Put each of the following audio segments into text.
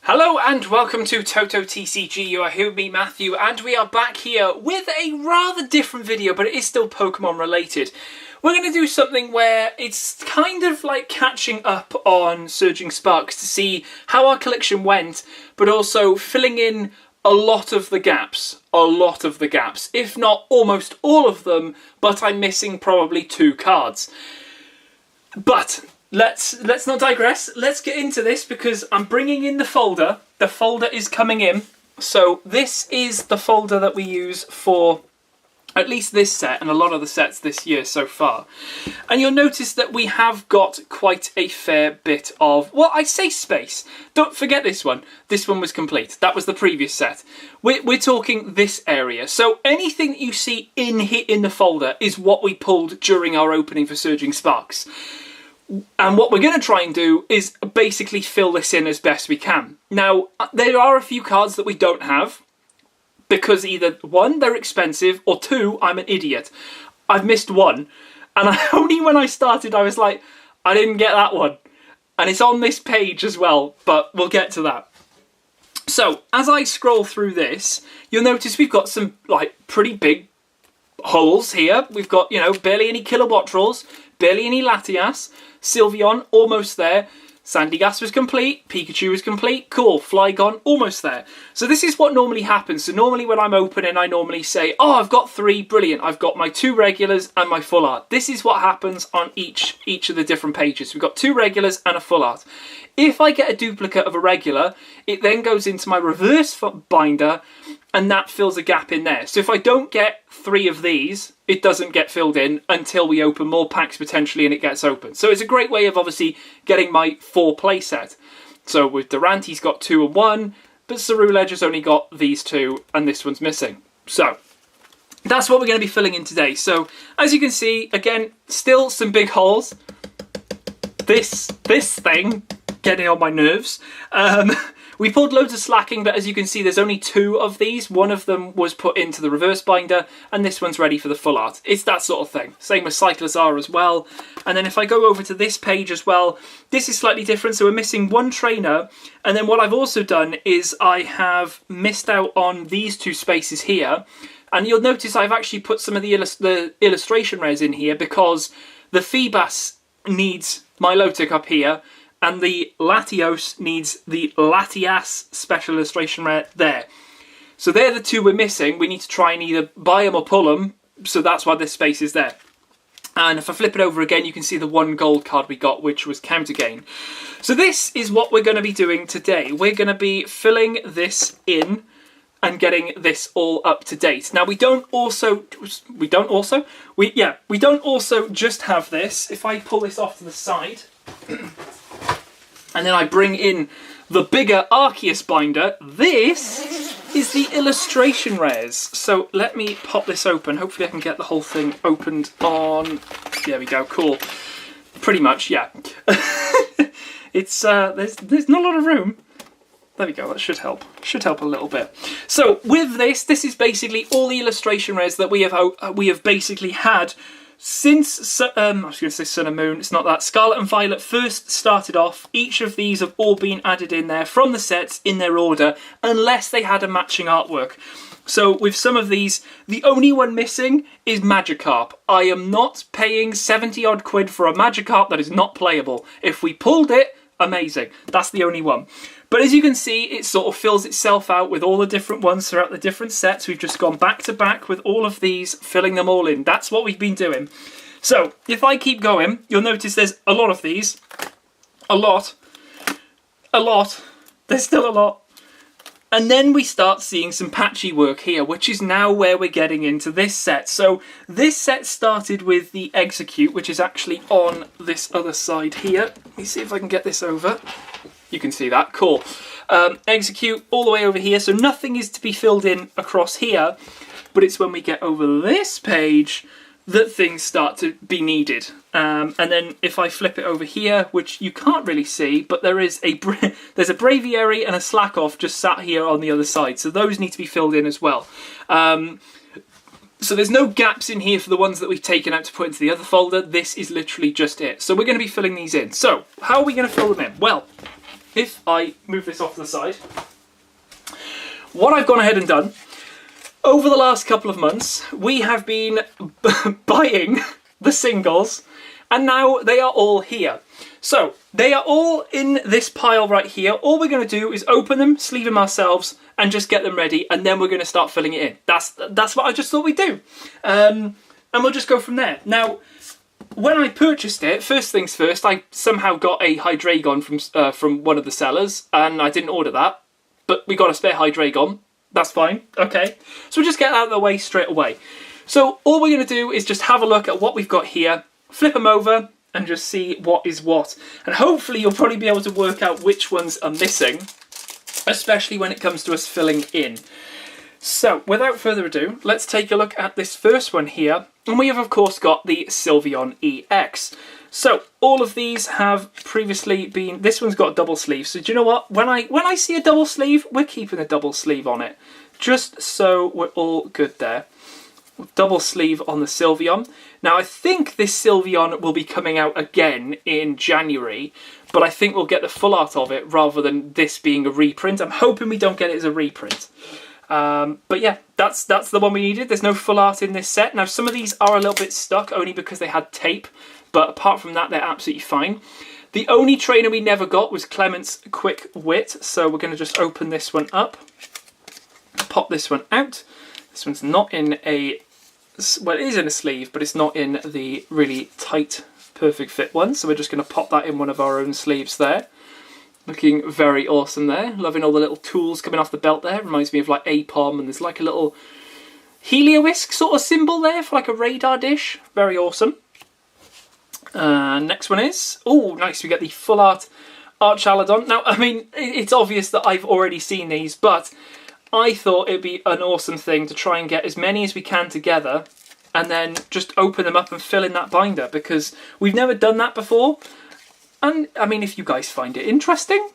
Hello and welcome to Toto TCG. You are here with me, Matthew, and we are back here with a rather different video, but it is still Pokemon related. We're going to do something where it's kind of like catching up on Surging Sparks to see how our collection went, but also filling in a lot of the gaps, if not almost all of them, but I'm missing probably 2 cards. But let's not digress. Let's get into this because I'm bringing in the folder. The folder is coming in. So this is the folder that we use for at least this set and a lot of the sets this year so far. And you'll notice that we have got quite a fair bit of, well, I say space. Don't forget this one. This one was complete. That was the previous set. We're talking this area. So anything that you see in the folder is what we pulled during our opening for Surging Sparks. And what we're going to try and do is basically fill this in as best we can. Now, there are a few cards that we don't have because either 1, they're expensive, or 2, I'm an idiot. I've missed 1. And only when I started, I was like, I didn't get that one. And it's on this page as well, but we'll get to that. So, as I scroll through this, you'll notice we've got some, like, pretty big holes here. We've got, you know, barely any Kilowatt Trolls, barely any Latias, Sylveon, almost there. Sandygast was complete, Pikachu was complete, cool, Flygon, almost there. So this is what normally happens. So normally when I'm opening, I normally say, oh, I've got 3, brilliant, I've got my 2 regulars and my full art. This is what happens on each of the different pages. We've got 2 regulars and a full art. If I get a duplicate of a regular, it then goes into my reverse binder and that fills a gap in there. So if I don't get 3 of these, it doesn't get filled in until we open more packs potentially and it gets open. So it's a great way of obviously getting my 4 play set. So with Durant, he's got 2 and 1, but Ceruleger's only got these 2 and this one's missing. So that's what we're going to be filling in today. So as you can see, again, still some big holes. This thing getting on my nerves. We pulled loads of slacking, but as you can see, there's only 2 of these. One of them was put into the reverse binder, and this one's ready for the full art. It's that sort of thing. Same with Cyclizar as well. And then if I go over to this page as well, this is slightly different. So we're missing 1 trainer. And then what I've also done is I have missed out on these 2 spaces here. And you'll notice I've actually put some of the illustration rares in here because the Feebas needs Milotic up here, and the Latios needs the Latias special illustration rare there. So they're the 2 we're missing. We need to try and either buy them or pull them, so that's why this space is there. And if I flip it over again, you can see the 1 gold card we got, which was Counter Gain. So this is what we're going to be doing today. We're going to be filling this in and getting this all up to date. Now we don't also just have this. If I pull this off to the side, and then I bring in the bigger Arceus binder, this is the illustration rares. So let me pop this open. Hopefully I can get the whole thing opened on. There we go, cool. Pretty much, yeah. It's there's not a lot of room. There we go, that should help. Should help a little bit. So with this is basically all the illustration rares that we have basically had since, I was going to say Sun and Moon, it's not that. Scarlet and Violet first started off. Each of these have all been added in there from the sets in their order, unless they had a matching artwork. So with some of these, the only one missing is Magikarp. I am not paying 70 odd quid for a Magikarp that is not playable. If we pulled it, amazing. That's the only one. But as you can see, it sort of fills itself out with all the different ones throughout the different sets. We've just gone back to back with all of these, filling them all in. That's what we've been doing. So if I keep going, you'll notice there's a lot of these. A lot. There's still a lot. And then we start seeing some patchy work here, which is now where we're getting into this set. So this set started with the Execute, which is actually on this other side here. Let me see if I can get this over. You can see that, cool. Execute all the way over here, so nothing is to be filled in across here, but it's when we get over this page that things start to be needed. And then if I flip it over here, which you can't really see, but there's a Braviary and a Slakoth just sat here on the other side, so those need to be filled in as well. So there's no gaps in here for the ones that we've taken out to put into the other folder. This is literally just it. So we're going to be filling these in. So how are we going to fill them in? Well, if I move this off to the side, what I've gone ahead and done, over the last couple of months, we have been buying the singles, and now they are all here. So, they are all in this pile right here. All we're going to do is open them, sleeve them ourselves, and just get them ready, and then we're going to start filling it in. That's what I just thought we'd do. And we'll just go from there. Now, when I purchased it, first things first, I somehow got a Hydreigon from one of the sellers, and I didn't order that, but we got a spare Hydreigon. That's fine, okay. So we'll just get out of the way straight away. So all we're going to do is just have a look at what we've got here, flip them over, and just see what is what. And hopefully you'll probably be able to work out which ones are missing, especially when it comes to us filling in. So, without further ado, let's take a look at this first one here. And we have, of course, got the Sylveon EX. So, all of these have previously been... This one's got a double sleeve. So, do you know what? When I see a double sleeve, we're keeping a double sleeve on it. Just so we're all good there. Double sleeve on the Sylveon. Now, I think this Sylveon will be coming out again in January, but I think we'll get the full art of it rather than this being a reprint. I'm hoping we don't get it as a reprint. But yeah, that's the one we needed. There's no full art in this set. Now, some of these are a little bit stuck only because they had tape, but apart from that, they're absolutely fine. The only trainer we never got was Clement's Quick Wit, so we're going to just open this one up, pop this one out. This one's not in a... Well, it is in a sleeve, but it's not in the really tight, perfect fit one. So we're just going to pop that in one of our own sleeves there. Looking very awesome there. Loving all the little tools coming off the belt there. Reminds me of like Apom, and there's like a little Helioisk sort of symbol there for like a radar dish. Very awesome. Next one is... Oh, nice. We get the full art Archaladon. Now, I mean, it's obvious that I've already seen these, but I thought it'd be an awesome thing to try and get as many as we can together and then just open them up and fill in that binder, because we've never done that before. And, I mean, if you guys find it interesting,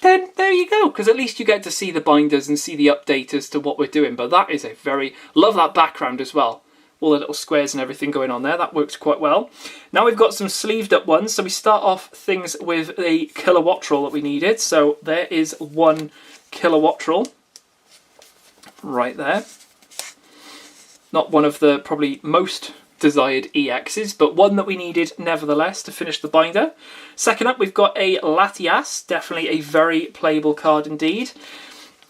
then there you go, because at least you get to see the binders and see the update as to what we're doing. But that is a very... Love that background as well. All the little squares and everything going on there. That works quite well. Now we've got some sleeved up ones. So we start off things with a Kilowattrel that we needed. So there is one Kilowattrel. Right there. Not one of the probably most desired EXs, but one that we needed nevertheless to finish the binder. Second up, we've got a Latias, definitely a very playable card indeed.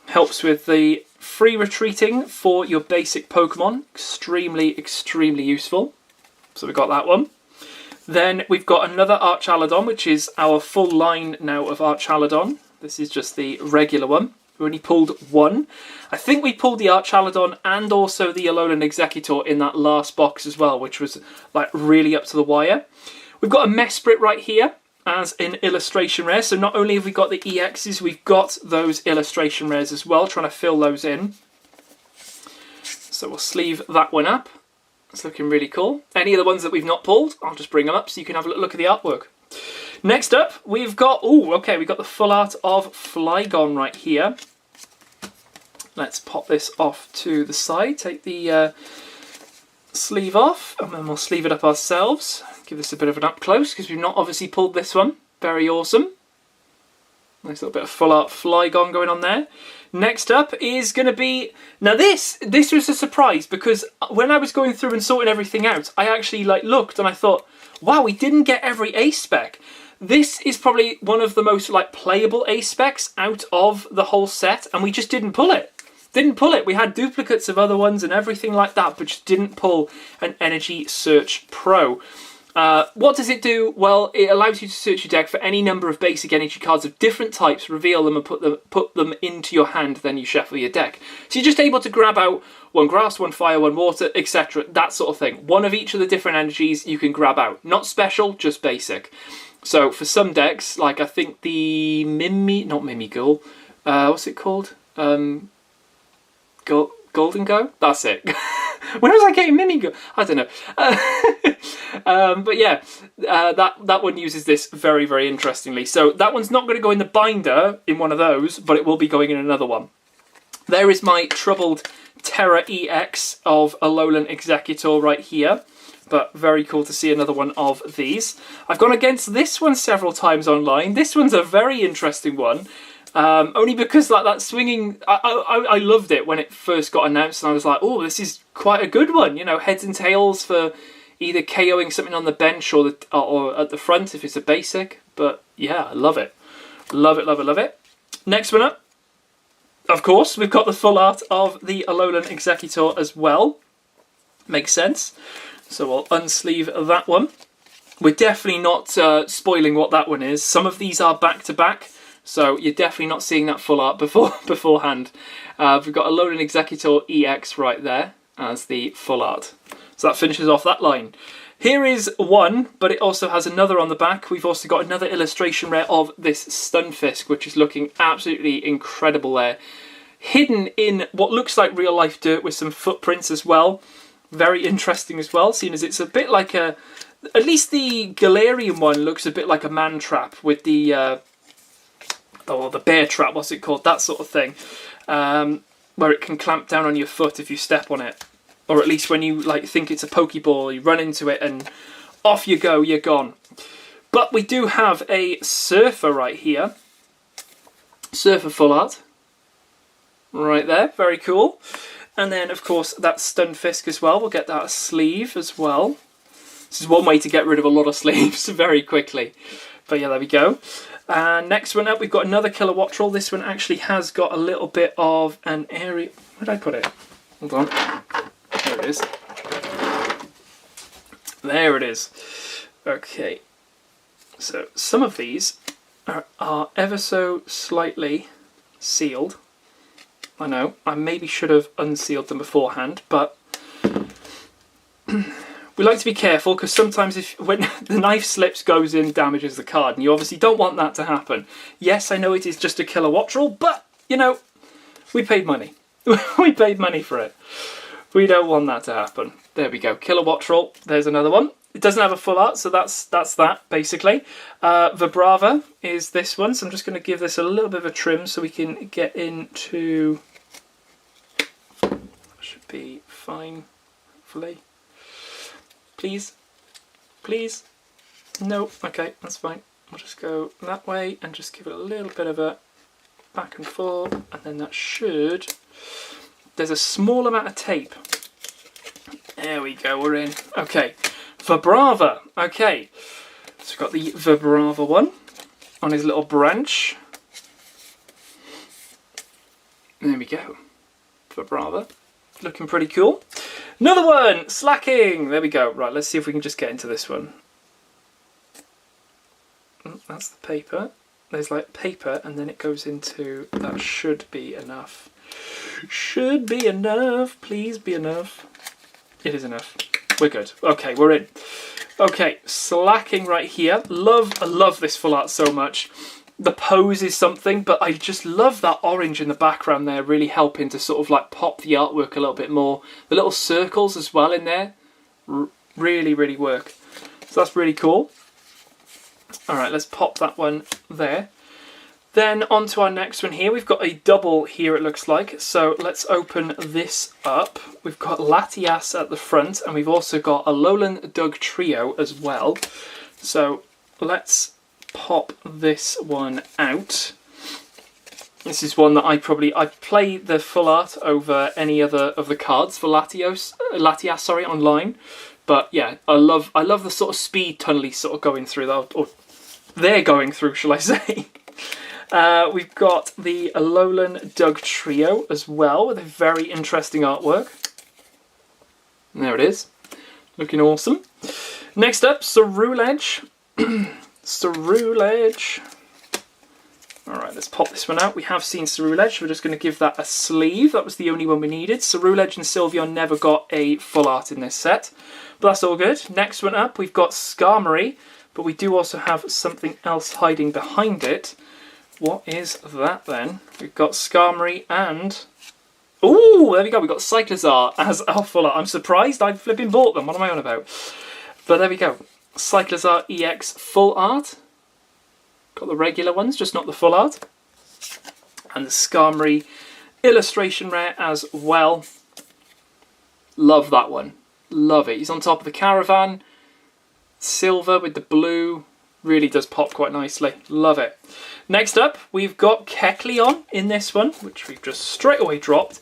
Helps with the free retreating for your basic Pokemon. Extremely, extremely useful. So we've got that one. Then we've got another Archaladon, which is our full line now of Archaladon. This is just the regular one. We only pulled one. I think we pulled the Archaladon and also the Alolan Executor in that last box as well, which was like really up to the wire. We've got a Mesprit right here as an illustration rare. So not only have we got the EXs, we've got those illustration rares as well, trying to fill those in. So we'll sleeve that one up. It's looking really cool. Any of the ones that we've not pulled, I'll just bring them up so you can have a look at the artwork. Next up, we've got, we've got the full art of Flygon right here. Let's pop this off to the side, take the sleeve off, and then we'll sleeve it up ourselves. Give this a bit of an up close, because we've not obviously pulled this one. Very awesome. Nice little bit of full art Flygon going on there. Next up is going to be... Now this was a surprise, because when I was going through and sorting everything out, I actually looked and I thought, wow, we didn't get every ace spec. This is probably one of the most playable ace specs out of the whole set, and we just didn't pull it. Didn't pull it. We had duplicates of other ones and everything like that, but just didn't pull an Energy Search Pro. What does it do? Well, it allows you to search your deck for any number of basic energy cards of different types, reveal them and put them into your hand, then you shuffle your deck. So you're just able to grab out one grass, one fire, one water, etc. That sort of thing. One of each of the different energies you can grab out. Not special, just basic. So for some decks, like I think the Mimighoul, what's it called? Golden Go? That's it. Where was I getting Mimighoul? I don't know. But yeah, that one uses this very, very interestingly. So that one's not going to go in the binder in one of those, but it will be going in another one. There is my Troubled Terra EX of Alolan Executor right here. but very cool to see another one of these. I've gone against this one several times online. This one's a very interesting one. Only because like that swinging, I loved it when it first got announced, and I was like, oh, this is quite a good one. You know, heads and tails for either KOing something on the bench or at the front if it's a basic. But yeah, I love it. Love it, love it, love it. Next one up, of course, we've got the full art of the Alolan Executor as well. Makes sense. So we'll unsleeve that one. We're definitely not spoiling what that one is. Some of these are back-to-back, so you're definitely not seeing that full art beforehand. We've got Alolan Executor EX right there as the full art. So that finishes off that line. Here is one, but it also has another on the back. We've also got another illustration rare of this Stunfisk, which is looking absolutely incredible there. Hidden in what looks like real-life dirt with some footprints as well. Very interesting as well, seeing as it's a bit like a... At least the Galarian one looks a bit like a man trap with the... or the bear trap, what's it called? That sort of thing. Where it can clamp down on your foot if you step on it. Or at least when you like think it's a Pokeball, you run into it and off you go, you're gone. But we do have a Surfer right here. Surfer full art. Right there, very cool. And then, of course, that Stunfisk as well. We'll get that a sleeve as well. This is one way to get rid of a lot of sleeves very quickly. But yeah, there we go. And next one up, we've got another Kilowattrel. This one actually has got a little bit of an area... Where did I put it? Hold on. There it is. There it is. Okay. So, some of these are ever so slightly sealed. I know, I maybe should have unsealed them beforehand, but we like to be careful because sometimes when the knife slips, goes in, damages the card, and you obviously don't want that to happen. Yes, I know it is just a Kilowattrel, but, you know, we paid money. We paid money for it. We don't want that to happen. There we go, Kilowattrel, there's another one. It doesn't have a full art, so that's that, basically. Vibrava is this one, so I'm just going to give this a little bit of a trim so we can get into... Should be fine, hopefully. Please? Please? No, okay, that's fine. I'll just go that way and just give it a little bit of a back and forth, and then that should... There's a small amount of tape. There we go, we're in. Okay. Vibrava, okay, so we've got the Vibrava one on his little branch. There we go, Vibrava, looking pretty cool. Another one, Slacking, there we go. Right, let's see if we can just get into this one. That's the paper. There's like paper and then it goes into, that should be enough. Should be enough, please be enough. It is enough. We're good. Okay, we're in. Okay, Slacking right here. I love this full art so much. The pose is something, but I just love that orange in the background there, really helping to sort of like pop the artwork a little bit more. The little circles as well in there really, really work. So that's really cool. All right, let's pop that one there. Then on to our next one here. We've got a double here, it looks like. So let's open this up. We've got Latias at the front, and we've also got a Alolan Dugtrio as well. So let's pop this one out. This is one that I play the full art over any other of the cards for Latias, online. But yeah, I love the sort of speed tunnely sort of going through that, or they're going through, shall I say. We've got the Alolan Dugtrio as well, with a very interesting artwork. And there it is, looking awesome. Next up, Ceruledge. Ceruledge. Alright, let's pop this one out. We have seen Ceruledge, so we're just going to give that a sleeve. That was the only one we needed. Ceruledge and Sylveon never got a full art in this set, but that's all good. Next one up, we've got Skarmory, but we do also have something else hiding behind it. What is that then? We've got Skarmory and... Ooh, there we go. We've got Cyclizar as our full art. I'm surprised I flipping bought them. What am I on about? But there we go. Cyclizar EX full art. Got the regular ones, just not the full art. And the Skarmory illustration rare as well. Love that one. Love it. He's on top of the caravan. Silver with the blue. Really does pop quite nicely. Love it. Next up, we've got Kecleon in this one, which we've just straight away dropped.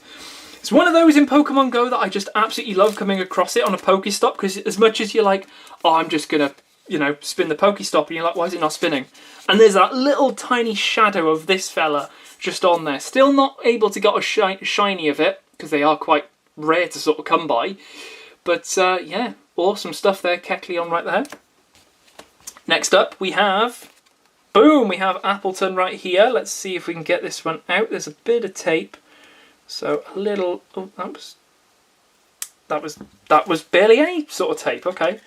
It's one of those in Pokemon Go that I just absolutely love coming across it on a Pokestop, because as much as you're like, oh, I'm just going to, you know, spin the Pokestop, and you're like, why is it not spinning? And there's that little tiny shadow of this fella just on there. Still not able to get a shiny of it, because they are quite rare to sort of come by. But yeah, awesome stuff there, Kecleon right there. Next up, we have, boom, we have Appleton right here. Let's see if we can get this one out. There's a bit of tape. So a little, oh, that was barely any sort of tape. Okay,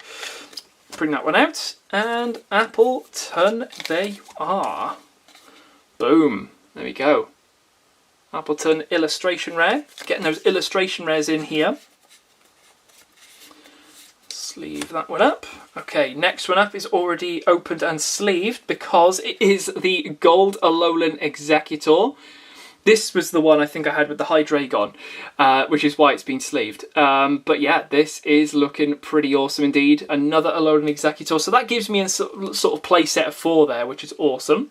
bring that one out, and Appleton, there you are. Boom, there we go. Appleton illustration rare, getting those illustration rares in here. Sleeve that one up. Okay, next one up is already opened and sleeved because it is the Gold Alolan Executor. This was the one I think I had with the Hydreigon, which is why it's been sleeved. But yeah, this is looking pretty awesome indeed. Another Alolan Executor. So that gives me a sort of play set of 4 there, which is awesome.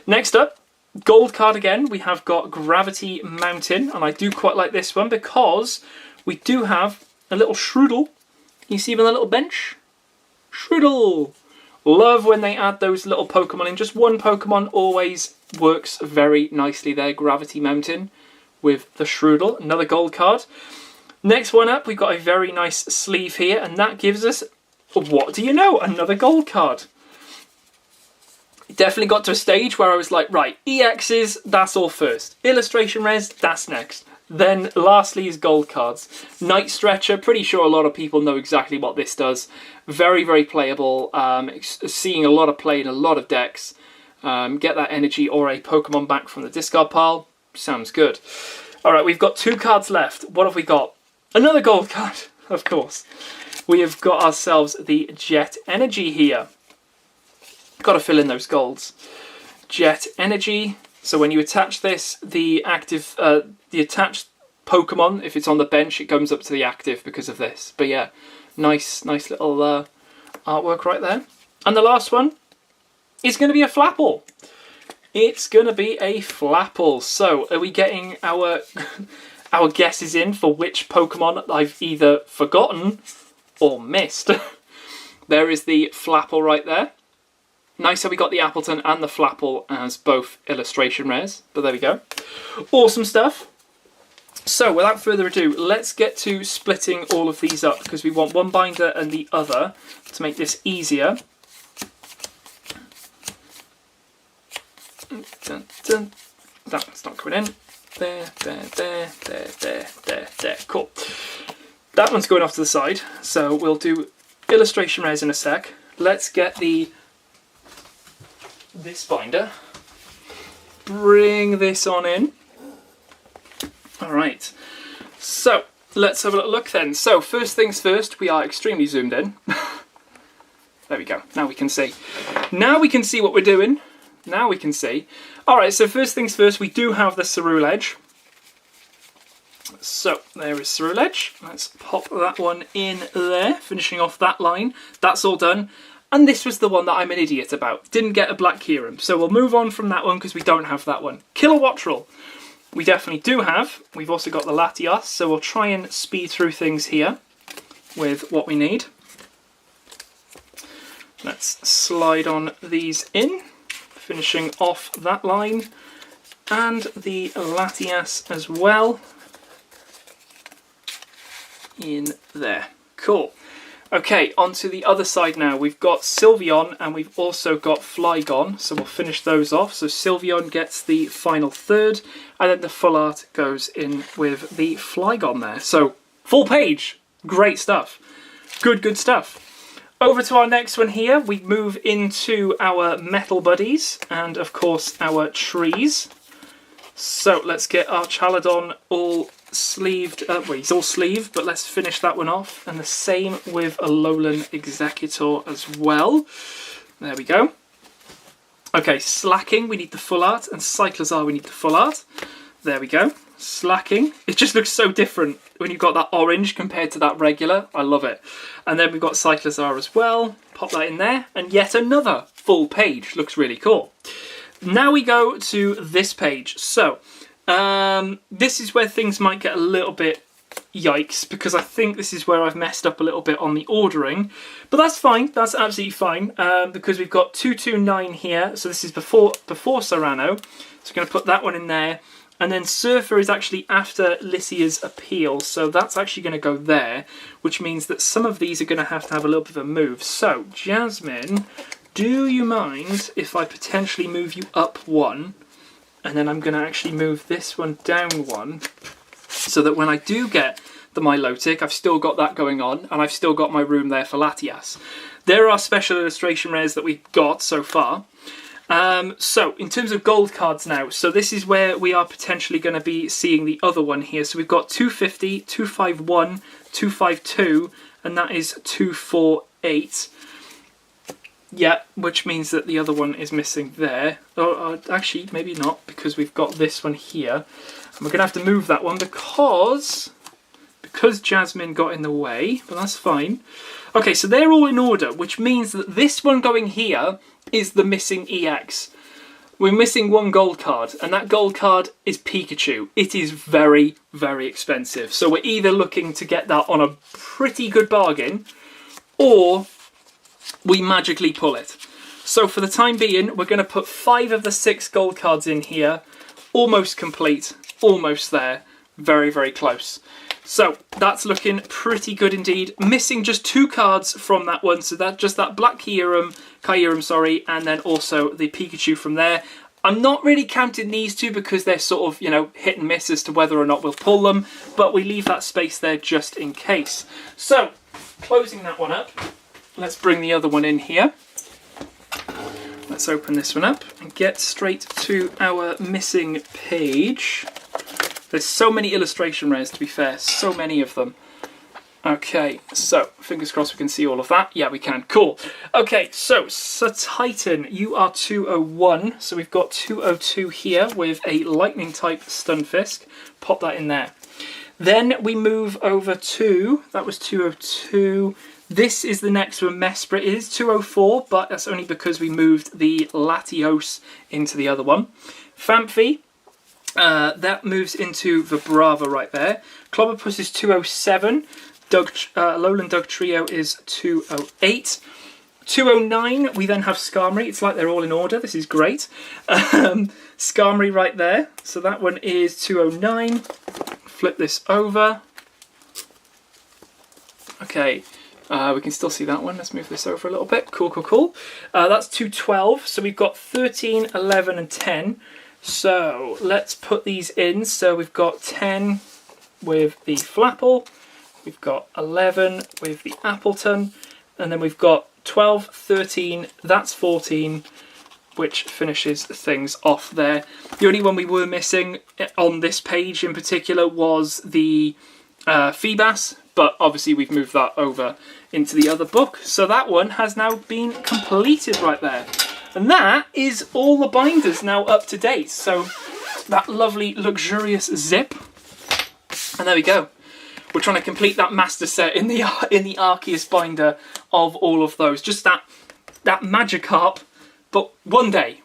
Next up, gold card again. We have got Gravity Mountain. And I do quite like this one because we do have a little Shroodle. You see him on the little bench? Shroodle! Love when they add those little Pokemon in. Just one Pokemon always works very nicely there. Gravity Mountain with the Shroodle. Another gold card. Next one up, we've got a very nice sleeve here. And that gives us, what do you know? Another gold card. Definitely got to a stage where I was like, right, EXs, that's all first. Illustration rares, that's next. Then lastly is gold cards. Night Stretcher, pretty sure a lot of people know exactly what this does. Very, very playable. Seeing a lot of play in a lot of decks. Get that energy or a Pokemon back from the discard pile. Sounds good. Alright, we've got 2 cards left. What have we got? Another gold card, of course. We have got ourselves the Jet Energy here. Got to fill in those golds. Jet Energy. So when you attach this, the attached Pokemon, if it's on the bench, it comes up to the active because of this. But yeah, nice little artwork right there. And the last one is going to be a Flapple. It's going to be a Flapple. So are we getting our our guesses in for which Pokemon I've either forgotten or missed? There is the Flapple right there. Nice how we got the Appleton and the Flapple as both illustration rares, but there we go. Awesome stuff. So without further ado, let's get to splitting all of these up because we want one binder and the other to make this easier. Dun, dun. That one's not going in. There. Cool. That one's going off to the side, so we'll do illustration rares in a sec. Let's get this binder, bring this on in. Alright, so let's have a little look then. So first things first, we are extremely zoomed in. There we go, now we can see. Now we can see what we're doing. Now we can see. Alright, so first things first, we do have the Ceruledge. So there is Ceruledge. Let's pop that one in there, finishing off that line. That's all done. And this was the one that I'm an idiot about. Didn't get a Black Kyurem. So we'll move on from that one because we don't have that one. Kilowattrel. We definitely do have. We've also got the Latias. So we'll try and speed through things here with what we need. Let's slide on these in. Finishing off that line. And the Latias as well. In there. Cool. Okay, onto the other side now. We've got Sylveon and we've also got Flygon, so we'll finish those off. So Sylveon gets the final third, and then the full art goes in with the Flygon there. So, full page. Great stuff. Good stuff. Over to our next one here. We move into our metal buddies and, of course, our trees. So, let's get our Chaladon all sleeved. Well, he's all sleeved, but let's finish that one off. And the same with Alolan Executor as well. There we go. Okay, Slacking, we need the full art, and Cyclizar, we need the full art. There we go. slacking. It just looks so different when you've got that orange compared to that regular. I love it. And then we've got Cyclizar as well. Pop that in there. And yet another full page. Looks really cool. Now we go to this page. So, this is where things might get a little bit yikes, because I think this is where I've messed up a little bit on the ordering. But that's fine. That's absolutely fine. Because we've got 229 here. So this is before Serrano. So we're going to put that one in there. And then Surfer is actually after Lycia's appeal, so that's actually going to go there, which means that some of these are going to have a little bit of a move. So, Jasmine, do you mind if I potentially move you up one, and then I'm going to actually move this one down one, so that when I do get the Milotic, I've still got that going on, and I've still got my room there for Latias. There are special illustration rares that we've got so far. So, in terms of gold cards now, so this is where we are potentially going to be seeing the other one here. So we've got 250, 251, 252, and that is 248. Yeah, which means that the other one is missing there. Or actually, maybe not, because we've got this one here. And we're going to have to move that one because Jasmine got in the way, but that's fine. Okay, so they're all in order, which means that this one going here is the missing EX. We're missing one gold card, and that gold card is Pikachu. It is very, very expensive. So we're either looking to get that on a pretty good bargain, or we magically pull it. So for the time being, we're going to put 5 of the 6 gold cards in here. Almost complete, almost there. Very, very close. So that's looking pretty good indeed. Missing just 2 cards from that one. So that just that Black Kyurem, and then also the Pikachu from there. I'm not really counting these two because they're sort of, you know, hit and miss as to whether or not we'll pull them. But we leave that space there just in case. So, closing that one up. Let's bring the other one in here. Let's open this one up and get straight to our missing page. There's so many illustration rares, to be fair, so many of them. Okay, so fingers crossed we can see all of that. Yeah, we can. Cool. Okay, so Sir Titan, you are 201. So we've got 202 here with a lightning type Stunfisk. Pop that in there. Then we move over to, that was 202. This is the next one, Mesprit. It is 204, but that's only because we moved the Latios into the other one. Famfi. That moves into Vibrava right there. Clobberpuss is 207. Lowland Doug Trio is 208. 209, we then have Skarmory. It's like they're all in order. This is great. Skarmory right there. So that one is 209. Flip this over. Okay. We can still see that one. Let's move this over a little bit. Cool, cool, cool. That's 212. So we've got 13, 11, and 10. So let's put these in. So we've got 10 with the Flapple, we've got 11 with the Appleton, and then we've got 12, 13, that's 14, which finishes things off there. The only one we were missing on this page in particular was the Feebas, but obviously we've moved that over into the other book. So that one has now been completed right there. And that is all the binders now up to date. So that lovely luxurious zip. And there we go. We're trying to complete that master set in the Arceus binder of all of those. Just that Magikarp, but one day.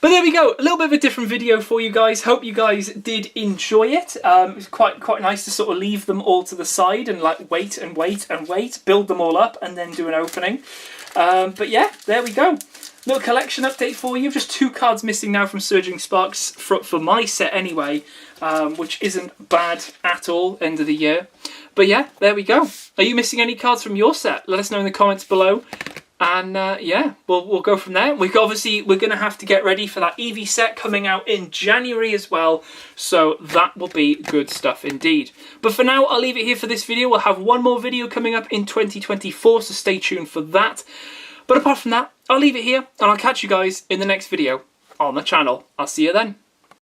But there we go, a little bit of a different video for you guys. Hope you guys did enjoy it. It was quite nice to sort of leave them all to the side and like wait, build them all up and then do an opening. But yeah, there we go. Little collection update for you. Just 2 cards missing now from Surging Sparks for my set anyway, which isn't bad at all, end of the year. But yeah, there we go. Are you missing any cards from your set? Let us know in the comments below. And yeah, we'll go from there. We're going to have to get ready for that Eevee set coming out in January as well. So that will be good stuff indeed. But for now, I'll leave it here for this video. We'll have one more video coming up in 2024, so stay tuned for that. But apart from that, I'll leave it here, and I'll catch you guys in the next video on the channel. I'll see you then.